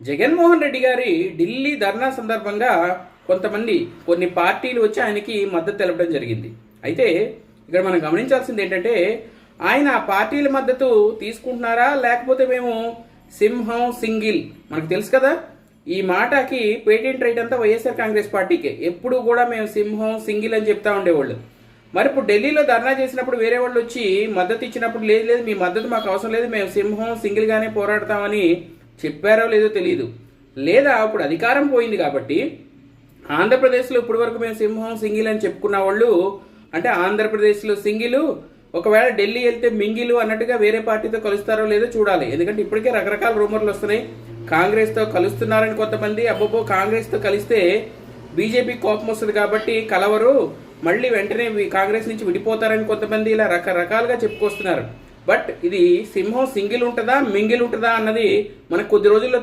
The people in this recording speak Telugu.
జగన్మోహన్ రెడ్డి గారి ఢిల్లీ ధర్నా సందర్భంగా కొన్ని పార్టీలు వచ్చి ఆయనకి మద్దతు తెలపడం జరిగింది. అయితే ఇక్కడ మనం గమనించాల్సింది ఏంటంటే ఆయన ఆ పార్టీల మద్దతు తీసుకుంటున్నారా లేకపోతే మేము సింహం సింగిల్, మనకు తెలుసు కదా ఈ మాటకి పేటెంట్ రైట్ అంతా వైఎస్ఆర్ కాంగ్రెస్ పార్టీకే. ఎప్పుడు కూడా మేము సింహం సింగిల్ అని చెప్తా ఉండేవాళ్ళు. మరి ఇప్పుడు ఢిల్లీలో ధర్నా చేసినప్పుడు వేరే వాళ్ళు వచ్చి మద్దతు ఇచ్చినప్పుడు లేదు మీ మద్దతు మాకు అవసరం లేదు, మేము సింహం సింగిల్గానే పోరాడతామని చెప్పారో లేదో తెలియదు. లేదా ఇప్పుడు అధికారం పోయింది కాబట్టి ఆంధ్రప్రదేశ్లో ఇప్పటి వరకు మేము సింహం సింగిల్ అని చెప్పుకున్న వాళ్ళు అంటే ఆంధ్రప్రదేశ్లో సింగిల్, ఒకవేళ ఢిల్లీ వెళ్తే మింగిలు అన్నట్టుగా వేరే పార్టీతో కలుస్తారో లేదో చూడాలి. ఎందుకంటే ఇప్పటికే రకరకాల రూమర్లు వస్తున్నాయి. కాంగ్రెస్తో కలుస్తున్నారని కొంతమంది, అబ్బబ్బో కాంగ్రెస్తో కలిస్తే బీజేపీ కోపం వస్తుంది కాబట్టి కలవరు, మళ్ళీ వెంటనే కాంగ్రెస్ నుంచి విడిపోతారని కొంతమంది ఇలా రకరకాలుగా చెప్పుకొస్తున్నారు. బట్ ఇది సింహం సింగిల్ ఉంటుందా మింగిల్ ఉంటుందా అన్నది మనకు కొద్ది రోజుల్లో